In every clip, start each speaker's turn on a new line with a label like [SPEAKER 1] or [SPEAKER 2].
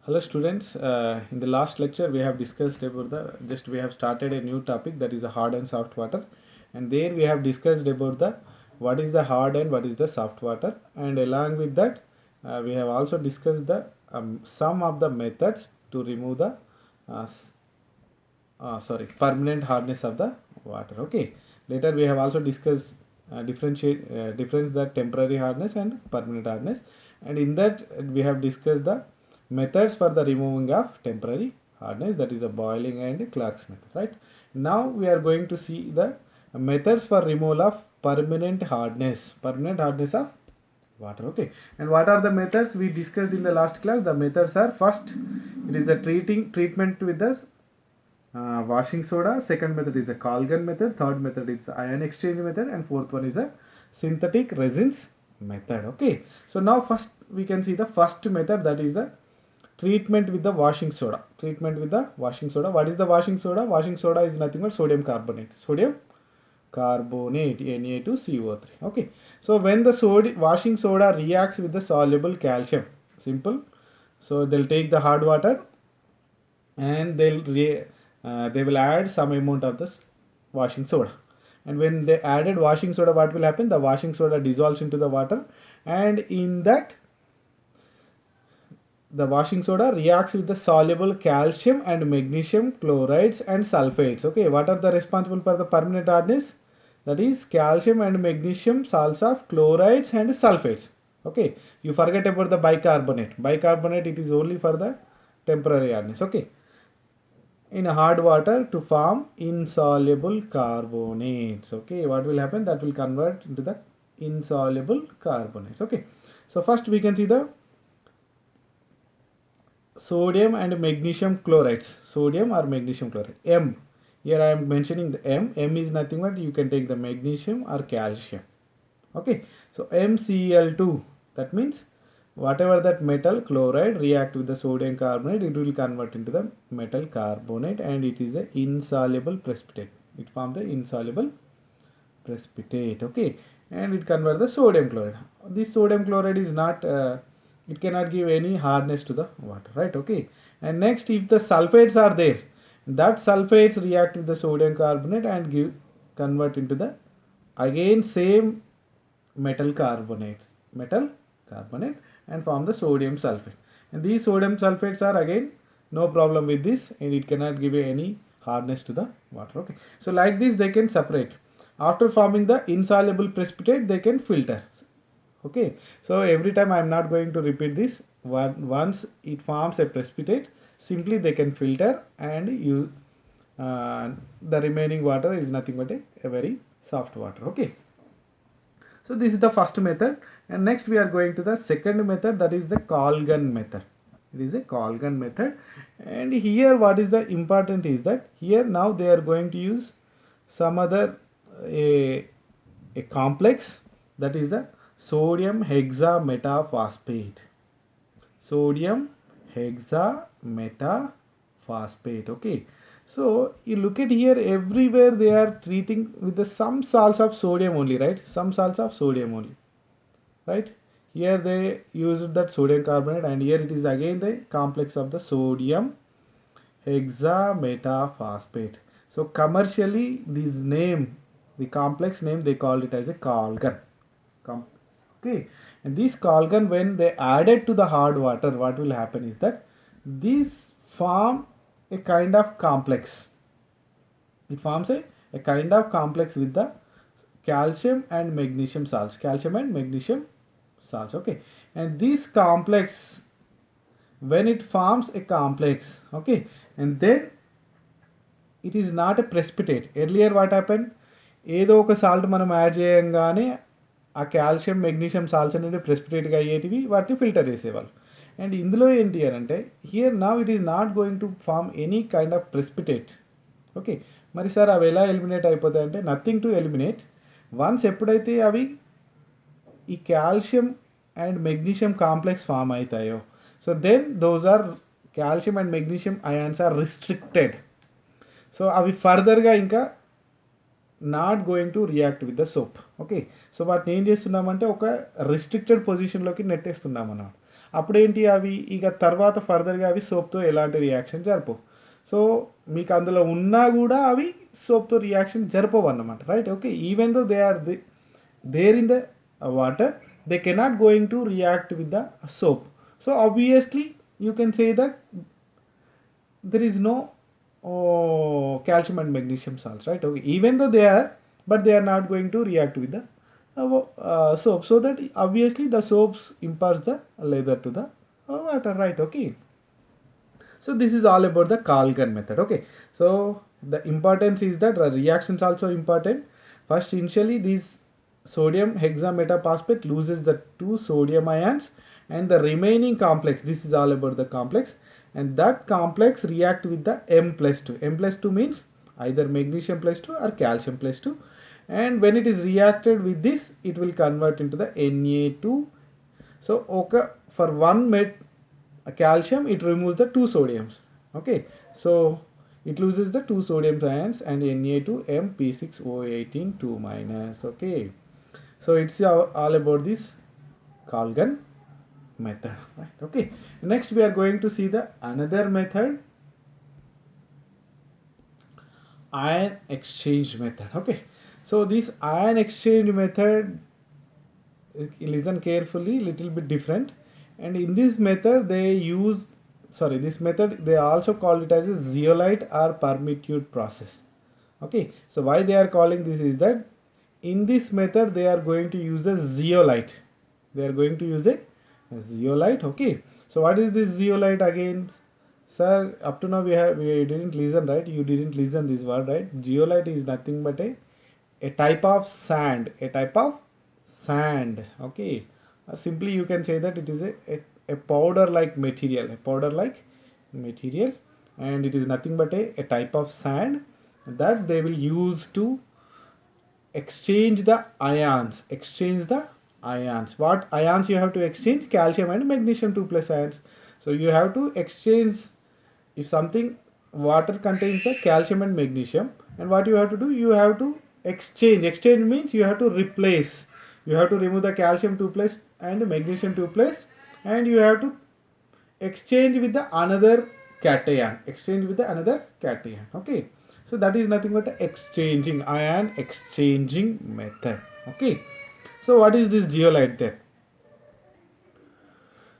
[SPEAKER 1] Hello students, in the last lecture we have discussed about we have started a new topic, that is the hard and soft water, and there we have discussed about the what is the hard and what is the soft water, and along with that we have also discussed the some of the methods to remove the permanent hardness of the water. Okay, later we have also discussed difference the temporary hardness and permanent hardness, and in that we have discussed the methods for the removing of temporary hardness, that is the boiling and Clark's method. Right, now we are going to see the methods for removal of permanent hardness of water. Okay, and what are the methods we discussed in the last class? The methods are: first, it is the treatment with the washing soda. Second method is the Colgan method. Third method is ion exchange method, and fourth one is the synthetic resins method. Okay, so now first we can see the first method, that is the treatment with the washing soda. What is the washing soda? Washing soda is nothing but sodium carbonate, Na2CO3. Okay, so when the washing soda reacts with the soluble calcium, simple, so they'll take the hard water and they will add some amount of this washing soda, and when they added washing soda, what will happen? The washing soda dissolves into the water, and in that the washing soda reacts with the soluble calcium and magnesium chlorides and sulfates. Okay, what are the responsible for the permanent hardness? That is calcium and magnesium salts of chlorides and sulfates. Okay, you forget about the bicarbonate, it is only for the temporary hardness. Okay, in a hard water to form insoluble carbonates. Okay, what will happen? That will convert into the insoluble carbonates. Okay, so first we can see the sodium and magnesium chlorides, sodium or magnesium chloride, M. Here I am mentioning the M. M is nothing but you can take the magnesium or calcium. Okay, so MCl2, that means whatever that metal chloride react with the sodium carbonate, it will convert into the metal carbonate, and it is an insoluble precipitate. It forms the insoluble precipitate. Okay, and it converts the sodium chloride. This sodium chloride is not it cannot give any hardness to the water, right? Okay, and next, if the sulfates are there, that sulfates react with the sodium carbonate and convert into the again same metal carbonate and form the sodium sulfate, and these sodium sulfates are again no problem with this, and it cannot give any hardness to the water. Okay, so like this they can separate. After forming the insoluble precipitate, they can filter. Okay, so every time I am not going to repeat this. Once it forms a precipitate, simply they can filter and use the remaining water is nothing but a very soft water. Okay, so this is the first method, and next we are going to the second method, that is the Colgan method. It is a Colgan method, and here what is the important is that here now they are going to use some other a complex, that is the sodium hexametaphosphate. Okay, so you look at here, everywhere they are treating with the some salts of sodium only, right? Right, here they used that sodium carbonate, and here it is again the complex of the sodium hexametaphosphate. So commercially this name, the complex name, they called it as a Colgan. Okay, and this Colgan, when they added to the hard water, what will happen is that these form a kind of complex. It forms a kind of complex with the calcium and magnesium salts. Okay, and this complex, when it forms a complex, okay, and then it is not a precipitate. Earlier what happened? ఏదో ఒక salt మనం add చేయంగానే ఆ calcium magnesium salts అనేవి ప్రెసిపిటేట్గా అయ్యేటివి, వాటిని filter చేసేవాళ్ళు. And ఇందులో ఏంటి అని అంటే, here now it is not going to form any kind of precipitate. Okay, మరి సార్ అవి ఎలా ఎలిమినేట్ అయిపోతాయి అంటే, నథింగ్ టు ఎలిమినేట్. వన్స్ ఎప్పుడైతే అవి ఈ calcium and magnesium complex form అవుతాయో, so then those are calcium and magnesium ions are restricted. So అవి ఫర్దర్గా ఇంకా not going to react with the soap. Okay, so వాటిని ఏం చేస్తున్నామంటే ఒక రిస్ట్రిక్టెడ్ పొజిషన్లోకి నెట్టేస్తున్నాం అన్నమాట. అప్పుడేంటి అవి ఇక తర్వాత ఫర్దర్గా అవి సోప్తో ఎలాంటి రియాక్షన్ జరపవు. సో మీకు అందులో ఉన్నా కూడా అవి సోప్తో రియాక్షన్ జరపవు అన్నమాట, right? Okay, even though they are there in the water, they cannot going to react with the soap. So obviously you can say that there is no calcium and magnesium salts, right? Okay, even though they are, but they are not going to react with the soap, so that obviously the soaps imparts the lather to the water, right? Okay, so this is all about the Kalgan method. Okay, so the importance is that the reactions also important. First, initially these sodium hexametaphosphate loses the 2 sodium ions and the remaining complex, this is all about the complex, and that complex react with the M+2. M+2 means either magnesium +2 or calcium +2, and when it is reacted with this, it will convert into the Na2. So okay, for 1 calcium it removes the 2 sodiums. Okay, so it loses the 2 sodium ions and Na2 Mp6O18 2-. Okay, so it's all about this Kalgan method, right? Okay, next we are going to see the another method, ion exchange method. Okay, so this ion exchange method, listen carefully, little bit different, and in this method they use, this method they also call it as a zeolite or permutude process. Okay, so why they are calling this is that in this method they are going to use a zeolite. They are going to use a zeolite. Okay, so what is this zeolite again? Sir, up to now we didn't listen, right? You didn't listen this word, right? Zeolite is nothing but a type of sand, a type of sand. Okay, simply you can say that it is a powder like material, and it is nothing but a type of sand that they will use to exchange the ions. What ions you have to exchange? Calcium and magnesium 2+ ions. So you have to exchange, if something water contains the calcium and magnesium, and what you have to do, you have to exchange means you have to replace, you have to remove the calcium 2+ and magnesium 2+, and you have to exchange with the another cation. Okay, so that is nothing but ion exchanging method. Okay, so what is this zeolite there?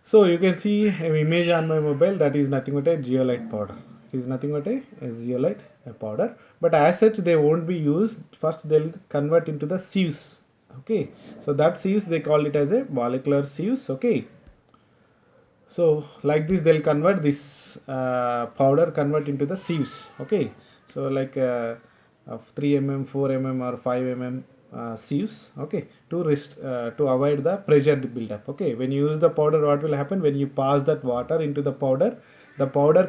[SPEAKER 1] So you can see an image on my mobile, that is nothing but a zeolite powder. It is nothing but a zeolite powder, but as such they won't be used. First they'll convert into the sieves. Okay, so that sieves they call it as a molecular sieves. Okay, so like this they'll convert this powder into the sieves. Okay, so like 3 mm, 4 mm or 5 mm sieves. Okay, to avoid the pressure buildup. Okay, when you use the powder, what will happen? When you pass that water into the powder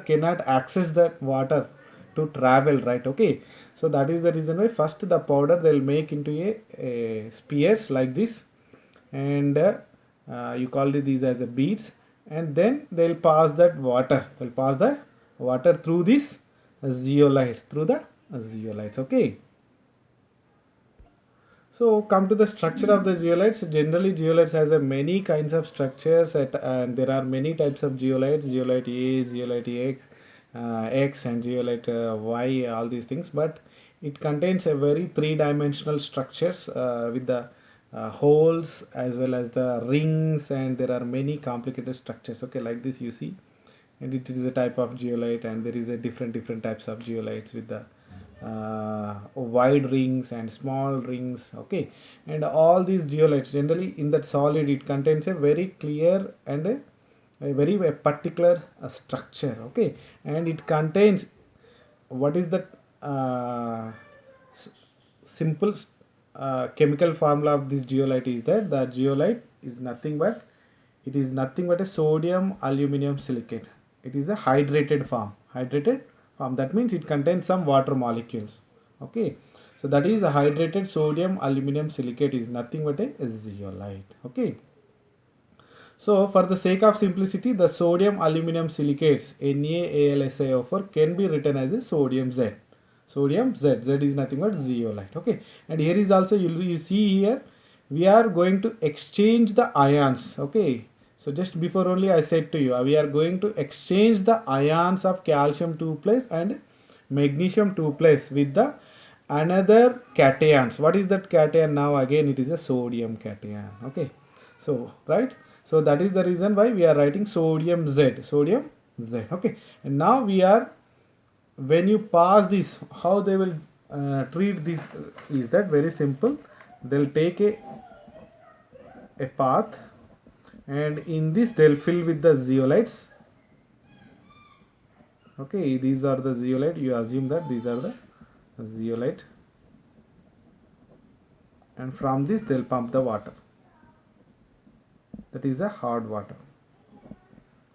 [SPEAKER 1] cannot access that water to travel, right? Okay, so that is the reason why first the powder they'll make into a spheres like this, and you call it these as a beads, and then they'll pass that water through this zeolite, okay. So come to the structure of the zeolites. Generally zeolites has a many kinds of structures and there are many types of zeolites, zeolite A, zeolite X and zeolite Y, all these things, but it contains a very 3-dimensional structures with the holes as well as the rings, and there are many complicated structures. Okay, like this you see, and it is a type of zeolite, and there is a different types of zeolites with the wide rings and small rings. Okay, and all these zeolites generally in that solid it contains a very clear and a very particular structure. Okay, and it contains what is that simple chemical formula of this zeolite is that the zeolite is nothing but a sodium aluminum silicate. It is a hydrated form. That means it contains some water molecules. Okay, so that is a hydrated sodium aluminum silicate is nothing but a zeolite. Okay, so for the sake of simplicity, the sodium aluminum silicates NaAlSiO4 can be written as a sodium Z. Z is nothing but zeolite. Okay, and here is also you see here we are going to exchange the ions. Okay, so So just before only I said to you, we are going to exchange the ions of calcium 2 plus and magnesium 2 plus with the another cations. What is that cation? Now again it is a sodium cation. Okay, so right, so that is the reason why we are writing sodium Z, sodium Z. Okay, and now we are, when you pass this, how they will treat this is that very simple. They'll take a path, and in this they'll fill with the zeolites. Okay, these are the zeolite. You assume that these are the zeolite, and from this they'll pump the water. That is the hard water.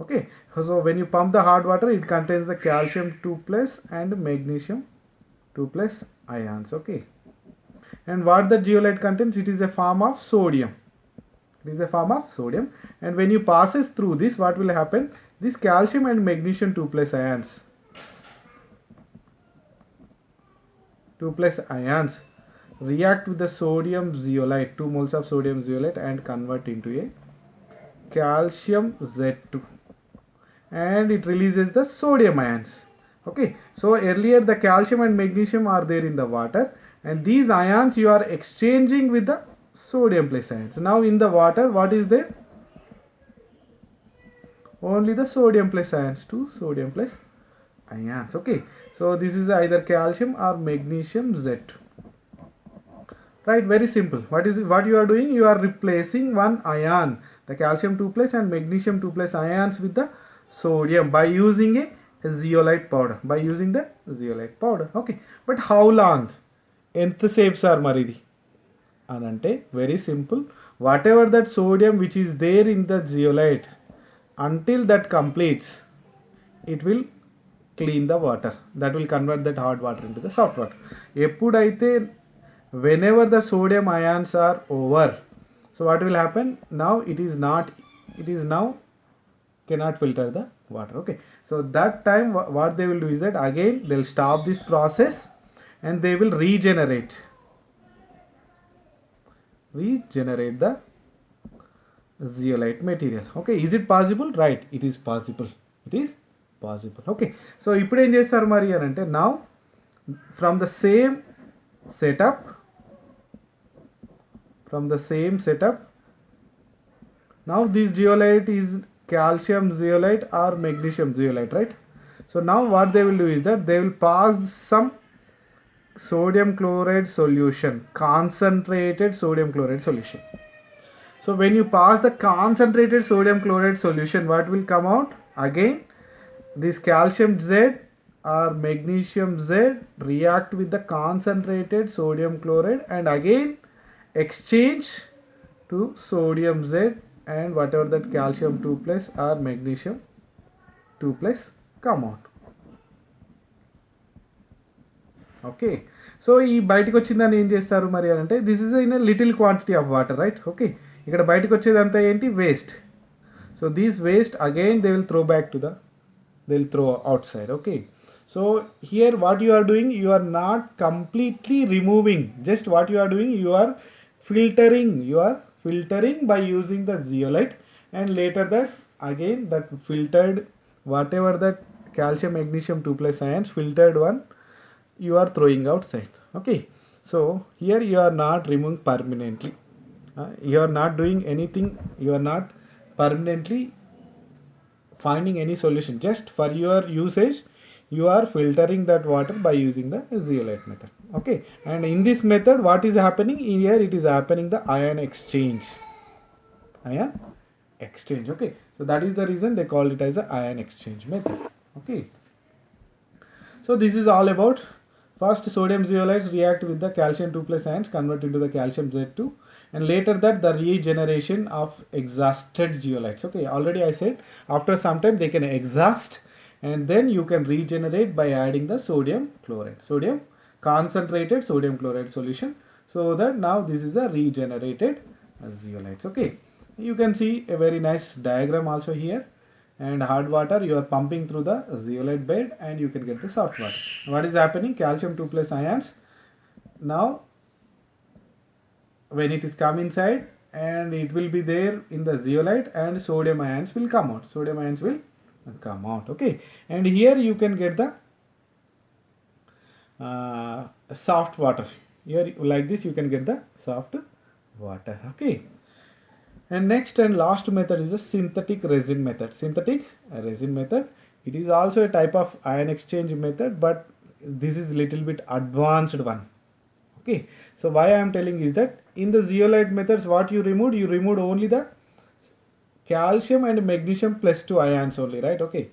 [SPEAKER 1] Okay, so when you pump the hard water, it contains the calcium 2 plus and magnesium 2 plus ions. Okay, and what the zeolite contains, it is a form of sodium. It is a form of sodium, and when you passes through this, what will happen? This calcium and magnesium 2 plus ions, 2 plus ions react with the sodium zeolite, 2 moles of sodium zeolite, and convert into a calcium Z2, and it releases the sodium ions. Okay, so earlier the calcium and magnesium are there in the water, and these ions you are exchanging with the sodium plus ions. Now in the water, what is there? Only the sodium plus ions, 2 sodium plus ions. Okay, so this is either calcium or magnesium Z2. Right, very simple. What you are doing? You are replacing one ion, the calcium 2 plus and magnesium 2 plus ions, with the sodium by using a zeolite powder. By using the zeolite powder. Okay, but how long? ఎంతసేపు sir మరి ఇది అని అంటే, very simple. Whatever that sodium which is there in the zeolite, until that completes, it will clean the water. That will convert that hard water into the soft water. ఎప్పుడైతే, whenever the sodium ions are over, so what will happen? Now it is now cannot filter the water. Okay, so that time what they will do is that again they'll stop this process and they will regenerate the zeolite material. Okay, is it possible? Right, it is possible. It is possible. Okay, so ఇప్పుడు ఏం చేస్తారు మరి అని అంటే, now from the same setup, now this zeolite is calcium zeolite or magnesium zeolite, right? So now what they will do is that they will pass some sodium chloride solution, concentrated sodium chloride solution. So when you pass the concentrated sodium chloride solution, what will come out? Again, this calcium Z or magnesium Z react with the concentrated sodium chloride and again exchange to sodium Z and whatever that calcium 2 plus or magnesium 2 plus come out. Okay, so ఈ బయటకు వచ్చిందని ఏం చేస్తారు మరి అని అంటే, this is in little quantity of water, right? Okay, ఇక్కడ బయటకు వచ్చేదంతా ఏంటి? Waste. So these waste again they will throw outside. Okay, so here what you are doing, you are not completely removing, just what you are doing, you are filtering by using the zeolite, and later that again that filtered whatever that calcium magnesium 2 plus ions filtered one you are throwing outside. Okay, so here you are not removing permanently, you are not doing anything, you are not permanently finding any solution. Just for your usage you are filtering that water by using the zeolite method. Okay, and in this method what is happening here? It is happening the ion exchange. Okay, so that is the reason they call it as a ion exchange method. Okay, so this is all about first sodium zeolites react with the calcium 2 plus ions, convert into the calcium Z2, and later that the regeneration of exhausted zeolites. Okay, already I said after some time they can exhaust and then you can regenerate by adding the concentrated sodium chloride solution, so that now this is a regenerated zeolites. Okay, you can see a very nice diagram also here, and hard water you are pumping through the zeolite bed and you can get the soft water. What is happening? Calcium 2 plus ions, now when it is come inside, and it will be there in the zeolite, and sodium ions will come out. Sodium ions will come out. Okay, and here you can get the soft water. Here like this you can get the soft water. Okay, and next and last method is the synthetic resin method. Synthetic resin method, it is also a type of ion exchange method, but this is little bit advanced one. Okay, so why I am telling is that in the zeolite methods, what you removed only the calcium and magnesium plus 2 ions only, right? Okay,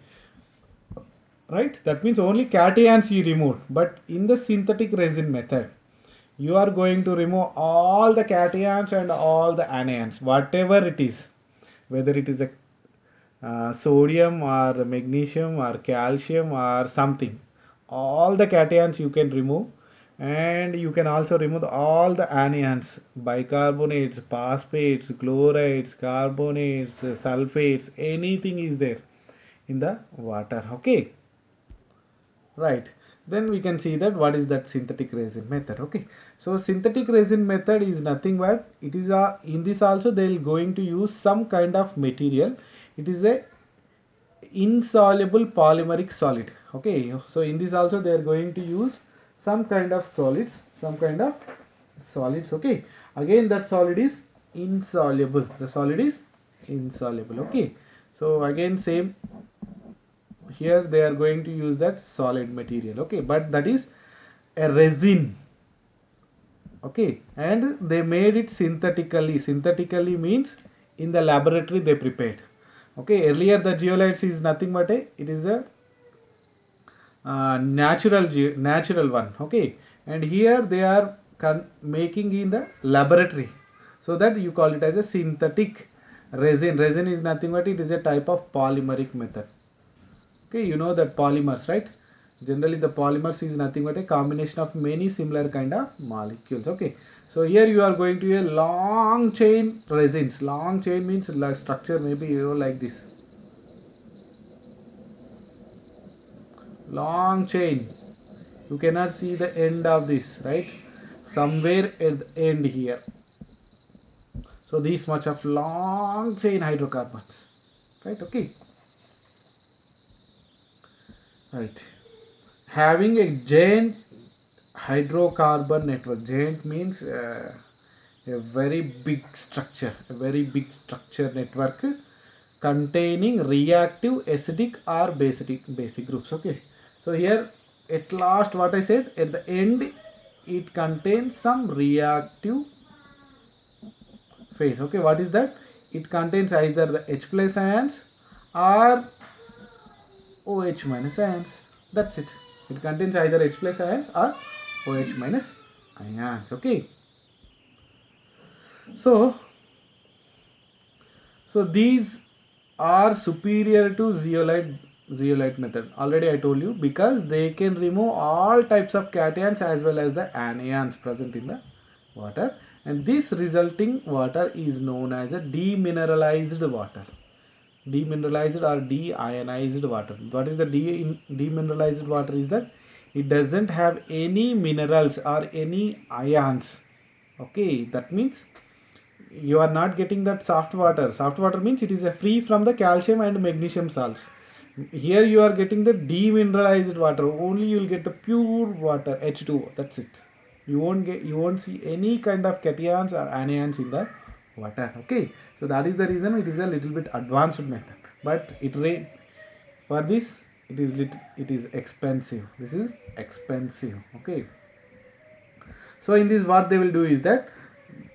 [SPEAKER 1] right, that means only cations you removed. But in the synthetic resin method, you are going to remove all the cations and all the anions, whatever it is, whether it is a sodium or magnesium or calcium or something, all the cations you can remove, and you can also remove all the anions, bicarbonates, phosphates, chlorides, carbonates, sulfates, anything is there in the water. Okay, right, then we can see that what is that synthetic resin method. Okay, so synthetic resin method is nothing but it is in this also they will going to use some kind of material. It is a insoluble polymeric solid. Okay, so in this also they are going to use some kind of solids, okay, again that solid is insoluble, the solid is insoluble. Okay, so again same, here they are going to use that solid material. Okay, but that is a resin. Okay, and they made it synthetically means in the laboratory they prepared. Okay, earlier the zeolites is nothing but it is a natural one. Okay, and here they are making in the laboratory, so that you call it as a synthetic resin. Resin is nothing but it is a type of polymeric method. Okay, you know that polymers, right? Generally the polymers is nothing but a combination of many similar kind of molecules. Okay, so here you are going to a long chain resins. Long chain means structure maybe like this, long chain. You cannot see the end of this, right? Somewhere at the end here. So this much of long chain hydrocarbons, right? Okay, right, having a giant hydrocarbon network. Giant means a very big structure, network containing reactive acidic or basic groups. Okay, so here at last what I said, at the end it contains some reactive phase. Okay, what is that? It contains either the H plus ions or OH minus ions. That's it. It contains either H plus ions or OH minus ions. Okay, so these are superior to zeolite method. Already I told you, because they can remove all types of cations as well as the anions present in the water, and this resulting water is known as a demineralized water. Demineralized or deionized water. What is the demineralized water? Is that it doesn't have any minerals or any ions. Okay, that means you are not getting that soft water. Soft water means it is free from the calcium and magnesium salts. Here you are getting the demineralized water. Only you will get the pure water, H2O. That's it. You won't see any kind of cations or anions in the water. Okay, so that is the reason it is a little bit advanced method, but for this it is expensive. This is expensive. Okay, so in this what they will do is that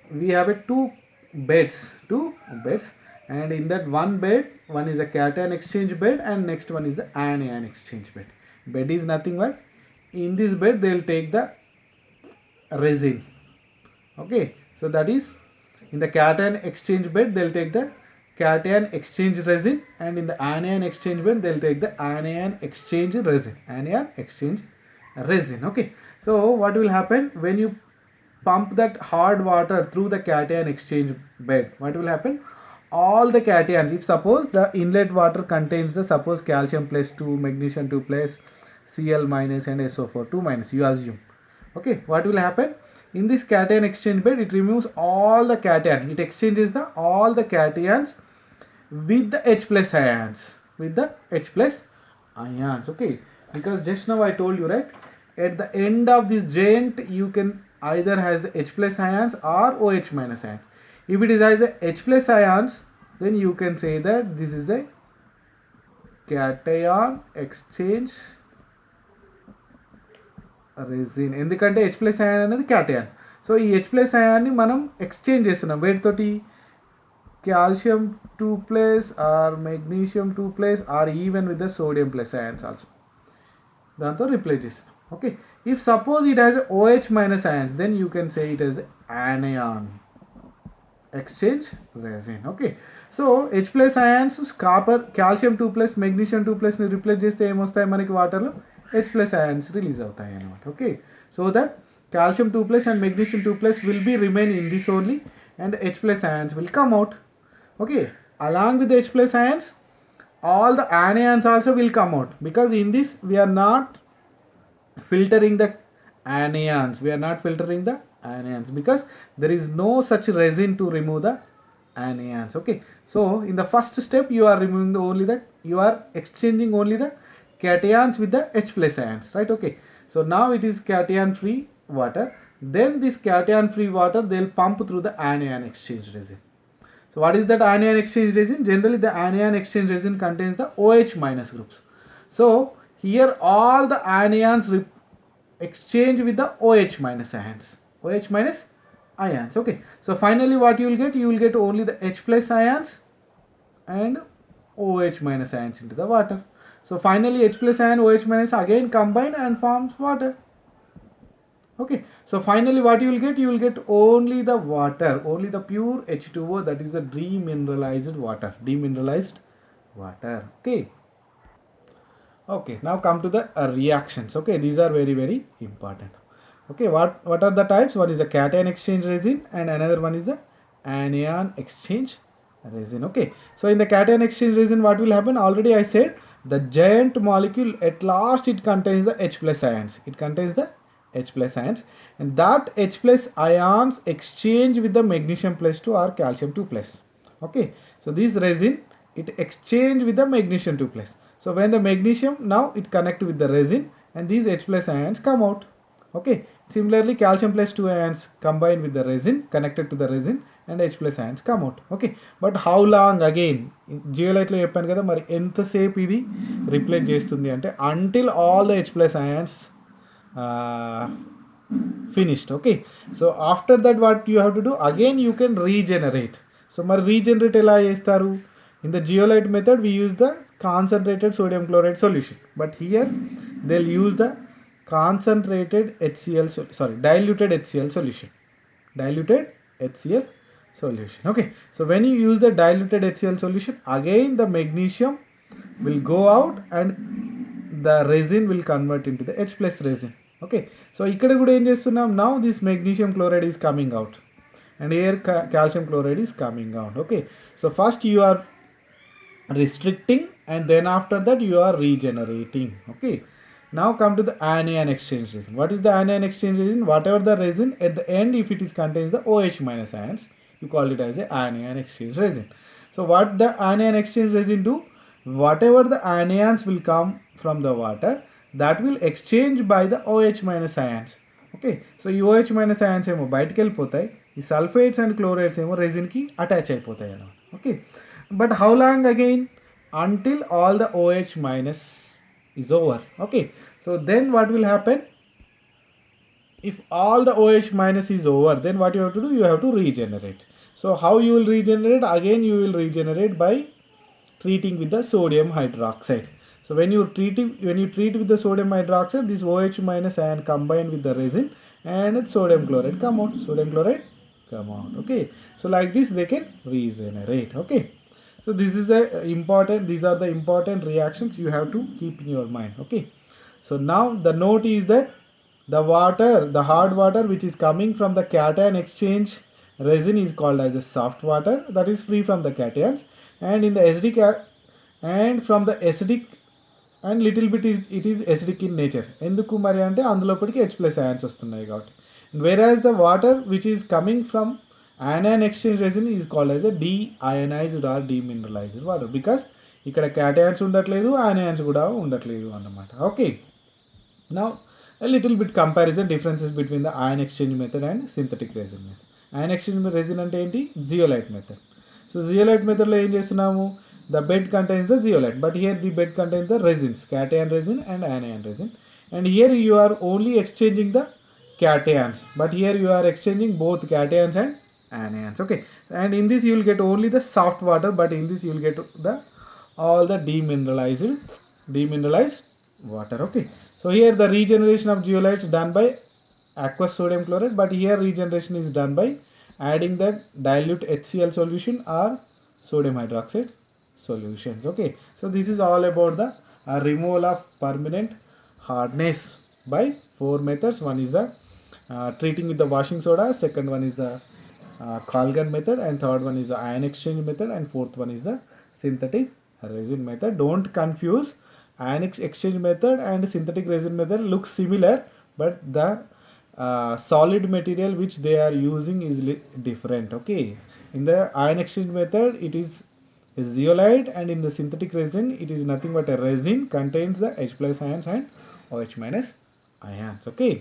[SPEAKER 1] we have two beds, and in that one bed, one is a cation exchange bed and next one is the anion exchange bed. Bed is nothing but in this bed they will take the resin. Okay, so that is in the cation exchange bed they will take the cation exchange resin, and in the anion exchange bed they will take the anion exchange resin. Okay, so what will happen when you pump that hard water through the cation exchange bed? What will happen? All the cations, if suppose the inlet water contains the suppose calcium plus 2, magnesium 2 plus, Cl minus and SO4 2 minus, you assume. Okay, what will happen? in this cation exchange bed, it removes all the cation. It exchanges all the cations with the H plus ions. Okay, because just now I told you, right, at the end of this joint you can either has the H plus ions or OH minus ions. If it is as a H plus ions, then you can say that this is a cation exchange resin. ఎందుకంటే H plus ion అనేది cation. So ఈ H plus ion ని మనం exchange చేస్తున్నాం వేటితోటి, calcium 2 plus or magnesium 2 plus or even with the sodium plus ions also. దాంతో replace చేస్తాం. Okay, if suppose it has a OH minus ions, then you can say it as anion exchange resin. Okay, so H plus ions copper, calcium 2 plus, magnesium 2 plus ని replace చేస్తే ఏమొస్తాయి మనకి వాటర్లో, H plus ions release అవుతాయి అన్నమాట. Okay, so that calcium 2 plus and magnesium 2 plus will be remain in this only and the H plus ions will come out. Okay, along with the H plus ions all the anions also will come out, because in this we are not filtering the anions, because there is no such resin to remove the anions. Okay, so in the first step you are removing you are exchanging only the cations with the H plus ions, right? Okay, so now it is cation free water. Then this cation free water they will pump through the anion exchange resin. So what is that anion exchange resin? Generally the anion exchange resin contains the OH minus groups. So here all the anions exchange with the OH minus ions. Okay, so finally what you will get? You will get only the H plus ions and OH minus ions into the water. So finally H plus ion OH minus again combine and forms water. Okay, so finally what you will get? You will get only the water, only the pure H2O, that is the demineralized water. Okay, now come to the reactions. Okay, these are very very important. Okay, what are the types? One is the cation exchange resin and another one is the anion exchange resin. Okay, so in the cation exchange resin what will happen? Already I said the giant molecule at last it contains the H plus ions. And that H plus ions exchange with the magnesium plus 2 or calcium 2 plus. Okay, so this resin it exchange with the magnesium 2 plus. So when the magnesium now it connect with the resin and these H plus ions come out. Okay, similarly calcium plus 2 ions combine with the resin, connected to the resin, and H plus ions come out. Okay, but how long? Again zeolite లో చెప్పాను కదా, మరి ఎంతసేపు ఇది replace చేస్తుంది అంటే until all the H plus ions finished. Okay, so after that what you have to do? Again you can regenerate. So మరి regenerate ఎలా చేస్తారు? In the zeolite method we use the concentrated sodium chloride solution, but here they'll use the diluted HCl solution. Okay, so when you use the diluted HCl solution, again the magnesium will go out and the resin will convert into the H plus resin. Okay, so ఇక్కడ కూడా ఏం చేస్తున్నాం? Now this magnesium chloride is coming out and here calcium chloride is coming out. Okay, so first you are restricting and then after that you are regenerating. Okay, now come to the anion exchange resin. What is the anion exchange resin? Whatever the resin at the end, if it is contains the OH minus ions, you call it as a anion exchange resin. So what the anion exchange resin do? Whatever the anions will come from the water, that will exchange by the OH minus ions. Okay, so ఈ OH minus ions ఏమో బయటకు వెళ్ళిపోతాయి, ఈ sulphates and chlorides ఏమో resin కి attach అయిపోతాయి అన్నమాట. Okay, but how long? Again until all the OH minus is over. Okay, so then what will happen? If all the OH minus is over, then what you have to do? You have to regenerate. So how you will regenerate? Again you will regenerate by treating with the sodium hydroxide. So when you treat with the sodium hydroxide, this OH minus ion combine with the resin and sodium chloride come out. Okay, so like this they can regenerate. Okay, so these are the important reactions you have to keep in your mind. Okay, so now the note is that the hard water which is coming from the cation exchange resin is called as a soft water, that is free from the cations, and in the acidic and from the acidic and little bit it is acidic in nature. ఎందుకు మరి అంటే అందులోపటికి H plus ions వస్తున్నాయి కాబట్టి. whereas the water which is coming from anion exchange resin is called as a deionized or demineralized water, because ఇక్కడ cations ఉండట్లేదు, anions కూడా ఉండట్లేదు అన్నమాట. Okay, now a little bit comparison differences between the ion exchange method and synthetic resin method. ion exchange resin అంటే ఏంటి? zeolite method. So zeolite method లో ఏం చేస్తున్నాము? The bed contains the zeolite, but here the bed contains the resins, cation resin and anion resin, and here you are only exchanging the cations, but here you are exchanging both cations and anions. Okay, and in this you will get only the soft water, but in this you will get the all the demineralized water. Okay, so here the regeneration of zeolites done by aqueous sodium chloride, but here regeneration is done by adding the dilute HCl solution or sodium hydroxide solutions. Okay, so this is all about the removal of permanent hardness by 4 methods. One is the treating with the washing soda, second one is the Colgan method, and third one is the ion exchange method, and fourth one is the synthetic resin method. Don't confuse, ion exchange method and synthetic resin method look similar, but the solid material which they are using is different. Okay, in the ion exchange method it is a zeolite, and in the synthetic resin it is nothing but a resin contains the H plus ions and OH minus ions. Okay.